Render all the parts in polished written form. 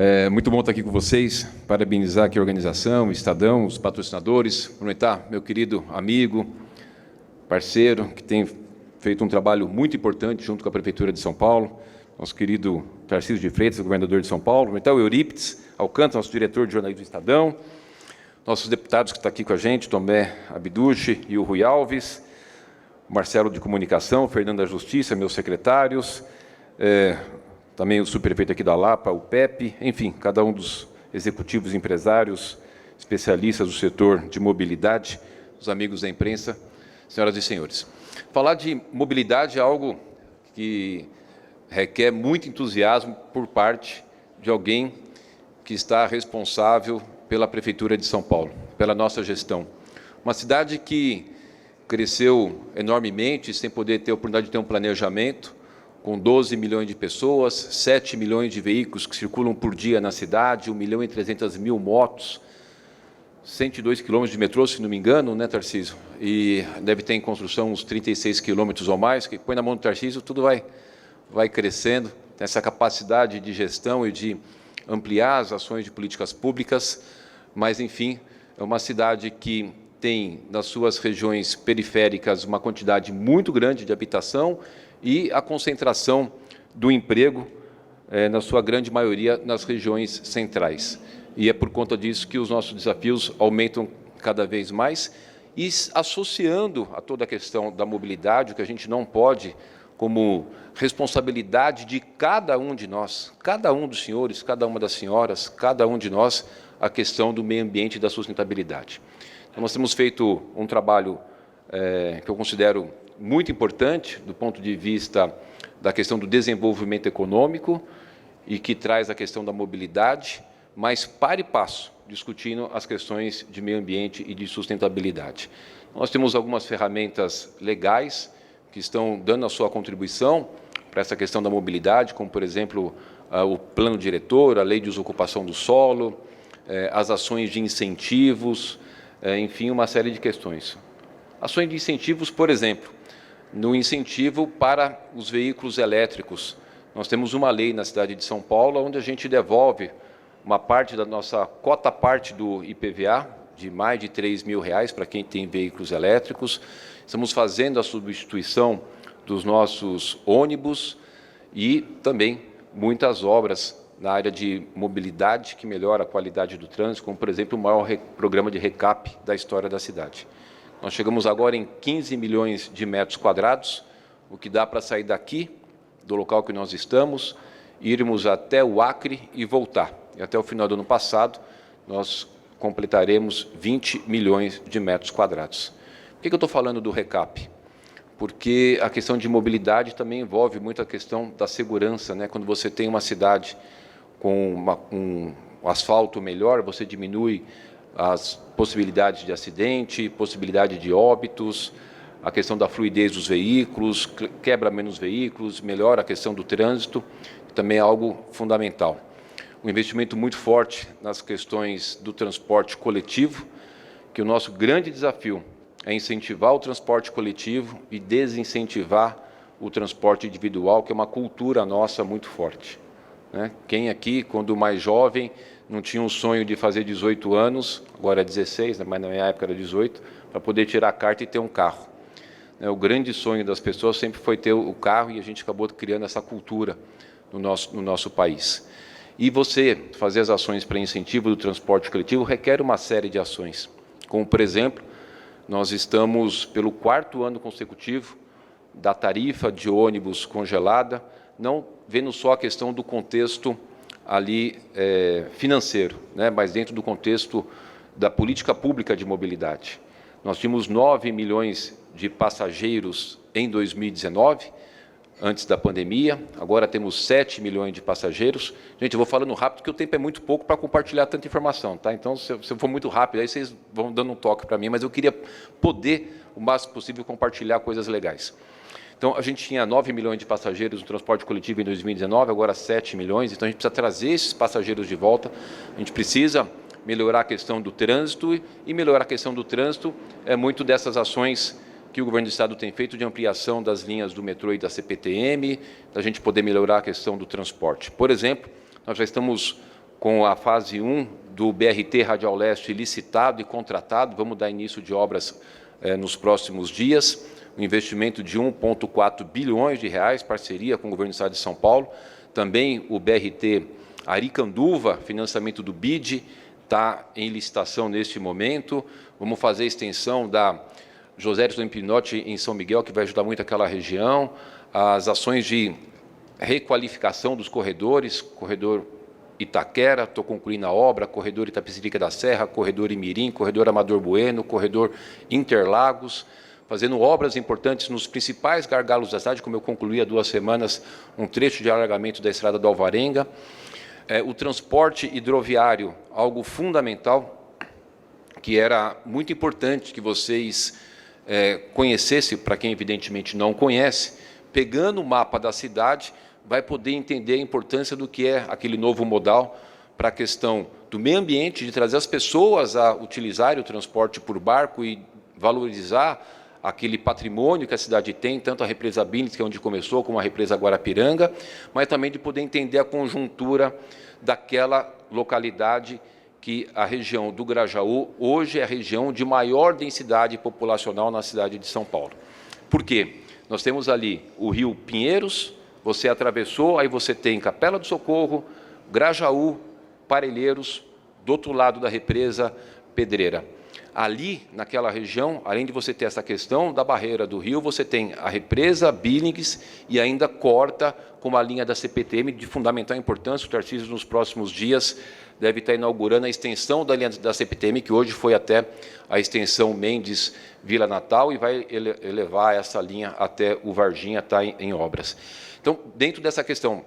É muito bom estar aqui com vocês, parabenizar aqui a organização, o Estadão, os patrocinadores, cumprimentar meu querido amigo, parceiro, que tem feito um trabalho muito importante junto com a Prefeitura de São Paulo, nosso querido Tarcísio de Freitas, governador de São Paulo, cumprimentar o Eurípides Alcântara, nosso diretor de jornalismo do Estadão, nossos deputados que estão aqui com a gente, Tomé Abduche e o Rui Alves, Marcelo de Comunicação, Fernando da Justiça, meus secretários, também o subprefeito aqui da Lapa, o Pepe, enfim, cada um dos executivos, empresários, especialistas do setor de mobilidade, os amigos da imprensa, senhoras e senhores. Falar de mobilidade é algo que requer muito entusiasmo por parte de alguém que está responsável pela Prefeitura de São Paulo, pela nossa gestão. Uma cidade que cresceu enormemente, sem poder ter a oportunidade de ter um planejamento, com 12 milhões de pessoas, 7 milhões de veículos que circulam por dia na cidade, 1.300.000 motos, 102 quilômetros de metrô, se não me engano, né, Tarcísio? E deve ter em construção uns 36 quilômetros ou mais, que põe na mão do Tarcísio, tudo vai crescendo, tem essa capacidade de gestão e de ampliar as ações de políticas públicas, mas, enfim, é uma cidade que tem, nas suas regiões periféricas, uma quantidade muito grande de habitação e a concentração do emprego, na sua grande maioria, nas regiões centrais. E é por conta disso que os nossos desafios aumentam cada vez mais e associando a toda a questão da mobilidade, o que a gente não pode, como responsabilidade de cada um de nós, cada um dos senhores, cada uma das senhoras, cada um de nós, a questão do meio ambiente e da sustentabilidade. Então, nós temos feito um trabalho que eu considero muito importante do ponto de vista da questão do desenvolvimento econômico e que traz a questão da mobilidade, mas para e passo, discutindo as questões de meio ambiente e de sustentabilidade. Nós temos algumas ferramentas legais que estão dando a sua contribuição para essa questão da mobilidade, como, por exemplo, o plano diretor, a lei de desocupação do solo, as ações de incentivos, enfim, uma série de questões. Ações de incentivos, por exemplo, no incentivo para os veículos elétricos. Nós temos uma lei na cidade de São Paulo, onde a gente devolve uma parte da nossa cota-parte do IPVA, de mais de R$3.000 para quem tem veículos elétricos. Estamos fazendo a substituição dos nossos ônibus e também muitas obras na área de mobilidade que melhora a qualidade do trânsito, como, por exemplo, o maior programa de recap da história da cidade. Nós chegamos agora em 15 milhões de metros quadrados, o que dá para sair daqui, do local que nós estamos, irmos até o Acre e voltar. E até o final do ano passado, nós completaremos 20 milhões de metros quadrados. Por que eu estou falando do recap? Porque a questão de mobilidade também envolve muito a questão da segurança, né? Quando você tem uma cidade com um asfalto melhor, você diminui as possibilidades de acidente, possibilidade de óbitos, a questão da fluidez dos veículos, quebra menos veículos, melhora a questão do trânsito, que também é algo fundamental. Um investimento muito forte nas questões do transporte coletivo, que o nosso grande desafio é incentivar o transporte coletivo e desincentivar o transporte individual, que é uma cultura nossa muito forte. Quem aqui, quando mais jovem, não tinha um sonho de fazer 18 anos, agora é 16, mas na minha época era 18, para poder tirar a carta e ter um carro. O grande sonho das pessoas sempre foi ter o carro e a gente acabou criando essa cultura no nosso país. E você fazer as ações para incentivo do transporte coletivo requer uma série de ações, como, por exemplo, nós estamos pelo 4º ano consecutivo da tarifa de ônibus congelada, não vendo só a questão do contexto ali financeiro, mas dentro do contexto da política pública de mobilidade. Nós tínhamos 9 milhões de passageiros em 2019, antes da pandemia, agora temos 7 milhões de passageiros. Gente, eu vou falando rápido, porque o tempo é muito pouco para compartilhar tanta informação, tá? Então, se eu for muito rápido, aí vocês vão dando um toque para mim, mas eu queria poder, o máximo possível, compartilhar coisas legais. Então, a gente tinha 9 milhões de passageiros no transporte coletivo em 2019, agora 7 milhões, então a gente precisa trazer esses passageiros de volta, a gente precisa melhorar a questão do trânsito, e melhorar a questão do trânsito é muito dessas ações que o governo do Estado tem feito de ampliação das linhas do metrô e da CPTM, da gente poder melhorar a questão do transporte. Por exemplo, nós já estamos com a fase 1 do BRT Radial Leste licitado e contratado. Vamos dar início de obras nos próximos dias. Um investimento de 1,4 bilhões de reais, parceria com o Governo do Estado de São Paulo. Também o BRT Aricanduva, financiamento do BID, está em licitação neste momento. Vamos fazer a extensão da José Ernesto Pinotti em São Miguel, que vai ajudar muito aquela região. As ações de requalificação dos corredores, corredor Itaquera, estou concluindo a obra, corredor Itapecerica da Serra, corredor Imirim, corredor Amador Bueno, corredor Interlagos, fazendo obras importantes nos principais gargalos da cidade, como eu concluí há 2 semanas, um trecho de alargamento da estrada do Alvarenga. O transporte hidroviário, algo fundamental, que era muito importante que vocês conhecessem, para quem evidentemente não conhece, pegando o mapa da cidade, vai poder entender a importância do que é aquele novo modal para a questão do meio ambiente, de trazer as pessoas a utilizarem o transporte por barco e valorizar aquele patrimônio que a cidade tem, tanto a represa Billings, que é onde começou, como a represa Guarapiranga, mas também de poder entender a conjuntura daquela localidade que a região do Grajaú hoje é a região de maior densidade populacional na cidade de São Paulo. Por quê? Nós temos ali o rio Pinheiros, você atravessou, aí você tem Capela do Socorro, Grajaú, Parelheiros, do outro lado da represa Pedreira. Ali, naquela região, além de você ter essa questão da barreira do rio, você tem a represa Billings e ainda corta com uma linha da CPTM de fundamental importância. O Tarcísio, nos próximos dias, deve estar inaugurando a extensão da linha da CPTM, que hoje foi até a extensão Mendes-Vila Natal, e vai elevar essa linha até o Varginha, está em obras. Então, dentro dessa questão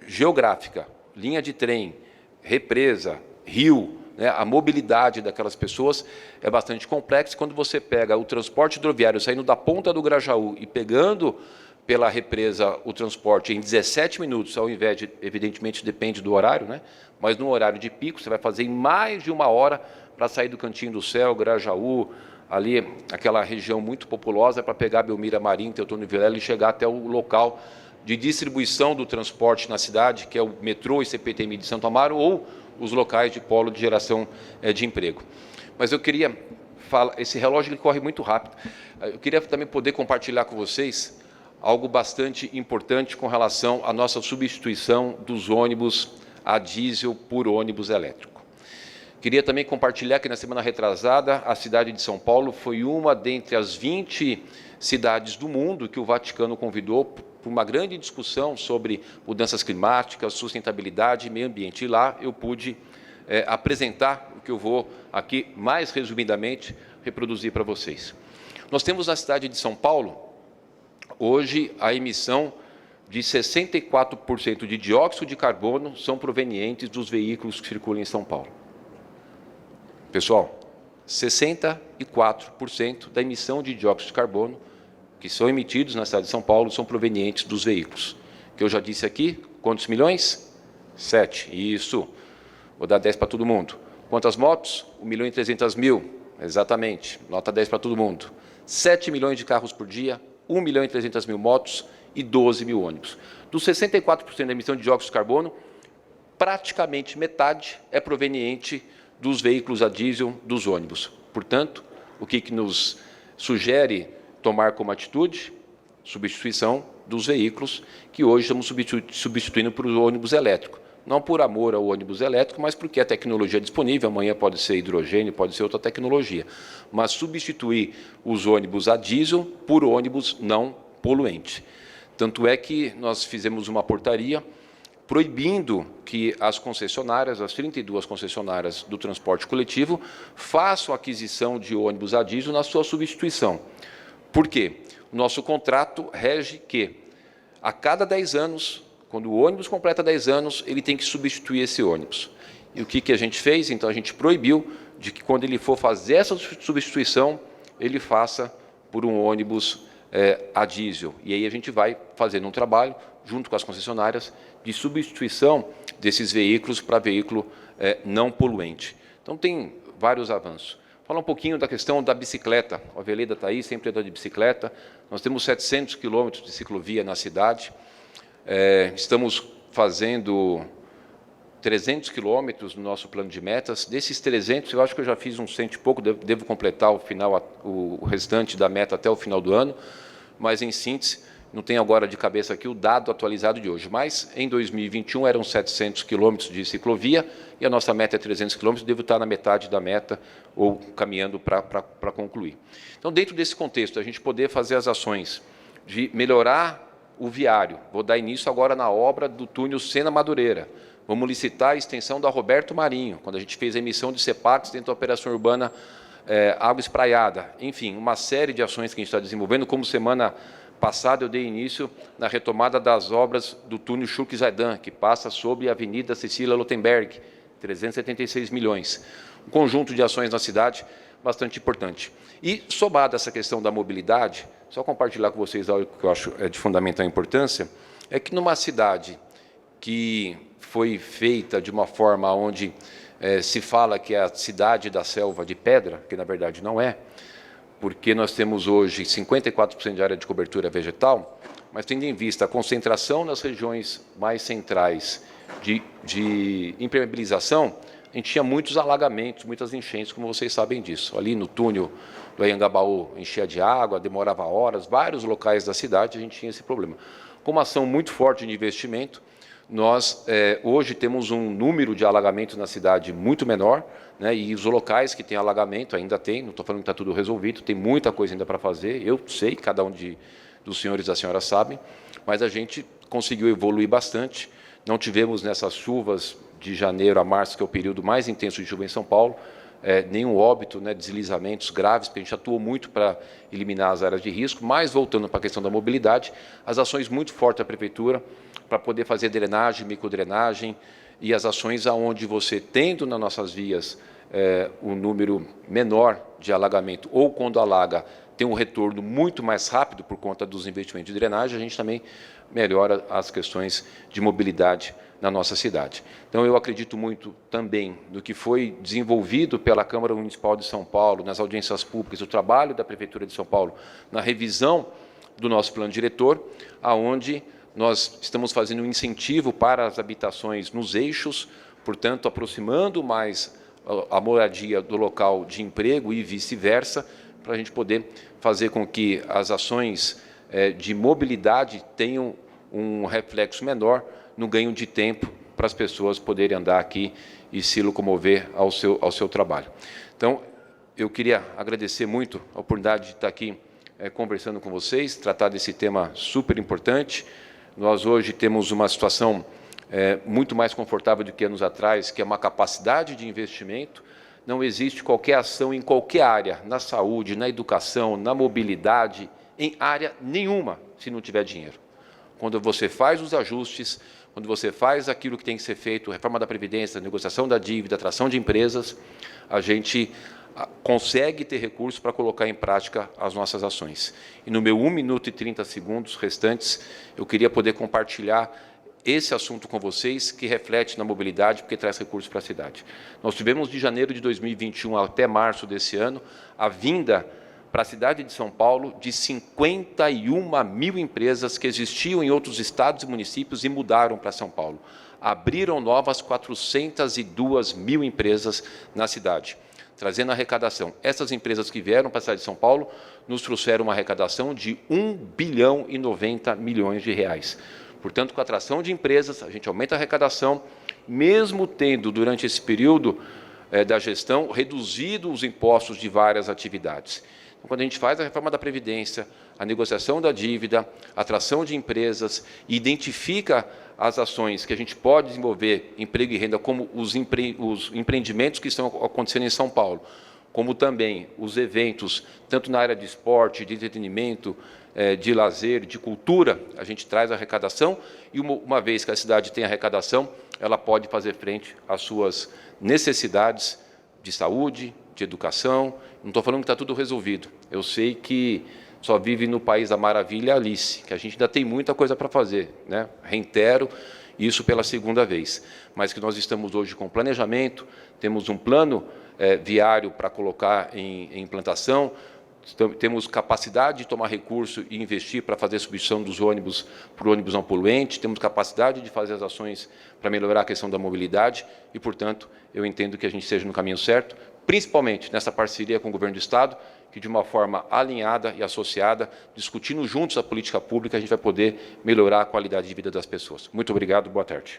geográfica, linha de trem, represa, rio, a mobilidade daquelas pessoas é bastante complexa. Quando você pega o transporte hidroviário saindo da ponta do Grajaú e pegando pela represa o transporte em 17 minutos, ao invés de, evidentemente, depende do horário, mas no horário de pico, você vai fazer em mais de 1 hora para sair do Cantinho do Céu, Grajaú, ali, aquela região muito populosa, para pegar Belmira Marim, Teotônio Vilela e chegar até o local de distribuição do transporte na cidade, que é o metrô e CPTM de Santo Amaro, ou os locais de polo de geração de emprego. Mas eu queria falar, esse relógio ele corre muito rápido, eu queria também poder compartilhar com vocês algo bastante importante com relação à nossa substituição dos ônibus a diesel por ônibus elétrico. Queria também compartilhar que na semana retrasada, a cidade de São Paulo foi uma dentre as 20 cidades do mundo que o Vaticano convidou para uma grande discussão sobre mudanças climáticas, sustentabilidade e meio ambiente. E lá eu pude apresentar o que eu vou aqui, mais resumidamente, reproduzir para vocês. Nós temos na cidade de São Paulo, hoje, a emissão de 64% de dióxido de carbono são provenientes dos veículos que circulam em São Paulo. Pessoal, 64% da emissão de dióxido de carbono que são emitidos na cidade de São Paulo são provenientes dos veículos. Que eu já disse aqui, quantos milhões? 7. Isso. Vou dar 10 para todo mundo. Quantas motos? 1.300.000. Exatamente. Nota 10 para todo mundo. 7 milhões de carros por dia, 1.300.000 motos e 12 mil ônibus. Dos 64% da emissão de dióxido de carbono, praticamente metade é proveniente dos veículos a diesel dos ônibus. Portanto, o que nos sugere tomar como atitude? Substituição dos veículos que hoje estamos substituindo por ônibus elétrico. Não por amor ao ônibus elétrico, mas porque a tecnologia é disponível, amanhã pode ser hidrogênio, pode ser outra tecnologia. Mas substituir os ônibus a diesel por ônibus não poluente. Tanto é que nós fizemos uma portaria proibindo que as concessionárias, as 32 concessionárias do transporte coletivo, façam aquisição de ônibus a diesel na sua substituição. Por quê? O nosso contrato rege que, a cada 10 anos, quando o ônibus completa 10 anos, ele tem que substituir esse ônibus. E o que a gente fez? Então, a gente proibiu de que, quando ele for fazer essa substituição, ele faça por um ônibus a diesel. E aí a gente vai fazendo um trabalho, junto com as concessionárias, de substituição desses veículos para veículo não poluente. Então, tem vários avanços. Falar um pouquinho da questão da bicicleta. A Veleda está aí, sempre anda de bicicleta. Nós temos 700 quilômetros de ciclovia na cidade. Estamos fazendo 300 quilômetros no nosso plano de metas. Desses 300, eu acho que eu já fiz uns 100 e pouco, devo completar o restante da meta até o final do ano, mas, em síntese, não tenho agora de cabeça aqui o dado atualizado de hoje, mas em 2021 eram 700 quilômetros de ciclovia e a nossa meta é 300 quilômetros, devo estar na metade da meta ou caminhando para concluir. Então, dentro desse contexto, a gente poder fazer as ações de melhorar o viário. Vou dar início agora na obra do túnel Sena-Madureira. Vamos licitar a extensão da Roberto Marinho, quando a gente fez a emissão de CEPACs dentro da operação urbana Água Espraiada. Enfim, uma série de ações que a gente está desenvolvendo, como semana passada eu dei início na retomada das obras do túnel Chuque-Zaidan, que passa sobre a Avenida Cecília Lotenberg, 376 milhões. Um conjunto de ações na cidade bastante importante. E, somada essa questão da mobilidade, só compartilhar com vocês algo que eu acho de fundamental importância, é que numa cidade que foi feita de uma forma onde se fala que é a cidade da selva de pedra, que na verdade não é, porque nós temos hoje 54% de área de cobertura vegetal, mas tendo em vista a concentração nas regiões mais centrais de impermeabilização, a gente tinha muitos alagamentos, muitas enchentes, como vocês sabem disso. Ali no túnel do Anhangabaú enchia de água, demorava horas, vários locais da cidade a gente tinha esse problema. Com uma ação muito forte de investimento, nós hoje temos um número de alagamentos na cidade muito menor, né, e os locais que têm alagamento ainda tem, não estou falando que está tudo resolvido, tem muita coisa ainda para fazer, eu sei, cada um dos senhores e das senhoras sabem, mas a gente conseguiu evoluir bastante. Não tivemos nessas chuvas de janeiro a março, que é o período mais intenso de chuva em São Paulo, nenhum óbito, né, deslizamentos graves, porque a gente atuou muito para eliminar as áreas de risco, mas voltando para a questão da mobilidade, as ações muito fortes da Prefeitura, para poder fazer drenagem, microdrenagem, e as ações aonde você, tendo nas nossas vias um número menor de alagamento, ou quando alaga, tem um retorno muito mais rápido por conta dos investimentos de drenagem, a gente também melhora as questões de mobilidade na nossa cidade. Então, eu acredito muito também no que foi desenvolvido pela Câmara Municipal de São Paulo, nas audiências públicas, o trabalho da Prefeitura de São Paulo, na revisão do nosso plano diretor, aonde nós estamos fazendo um incentivo para as habitações nos eixos, portanto, aproximando mais a moradia do local de emprego e vice-versa, para a gente poder fazer com que as ações de mobilidade tenham um reflexo menor no ganho de tempo para as pessoas poderem andar aqui e se locomover ao seu trabalho. Então, eu queria agradecer muito a oportunidade de estar aqui conversando com vocês, tratar desse tema super importante. Nós hoje temos uma situação muito mais confortável do que anos atrás, que é uma capacidade de investimento. Não existe qualquer ação em qualquer área, na saúde, na educação, na mobilidade, em área nenhuma, se não tiver dinheiro. Quando você faz os ajustes, quando você faz aquilo que tem que ser feito, reforma da Previdência, negociação da dívida, atração de empresas, a gente consegue ter recursos para colocar em prática as nossas ações. E no meu 1 minuto e 30 segundos restantes, eu queria poder compartilhar esse assunto com vocês, que reflete na mobilidade, porque traz recursos para a cidade. Nós tivemos de janeiro de 2021 até março desse ano a vinda para a cidade de São Paulo de 51 mil empresas que existiam em outros estados e municípios e mudaram para São Paulo. Abriram novas 402 mil empresas na cidade, trazendo arrecadação. Essas empresas que vieram para a cidade de São Paulo nos trouxeram uma arrecadação de 1 bilhão e 90 milhões de reais. Portanto, com a atração de empresas, a gente aumenta a arrecadação, mesmo tendo, durante esse período da gestão, reduzido os impostos de várias atividades. Então, quando a gente faz a reforma da Previdência, a negociação da dívida, a atração de empresas, e identifica as ações que a gente pode desenvolver, emprego e renda, como os empreendimentos que estão acontecendo em São Paulo, como também os eventos, tanto na área de esporte, de entretenimento, de lazer, de cultura, a gente traz a arrecadação, e uma vez que a cidade tem arrecadação, ela pode fazer frente às suas necessidades de saúde, de educação. Não estou falando que está tudo resolvido. Eu sei que só vive no país da maravilha Alice, que a gente ainda tem muita coisa para fazer, né? Reitero isso pela segunda vez, mas que nós estamos hoje com planejamento, temos um plano viário para colocar em implantação, temos capacidade de tomar recurso e investir para fazer a substituição dos ônibus por ônibus não poluentes, temos capacidade de fazer as ações para melhorar a questão da mobilidade e, portanto, eu entendo que a gente esteja no caminho certo, principalmente nessa parceria com o Governo do Estado, que de uma forma alinhada e associada, discutindo juntos a política pública, a gente vai poder melhorar a qualidade de vida das pessoas. Muito obrigado, boa tarde.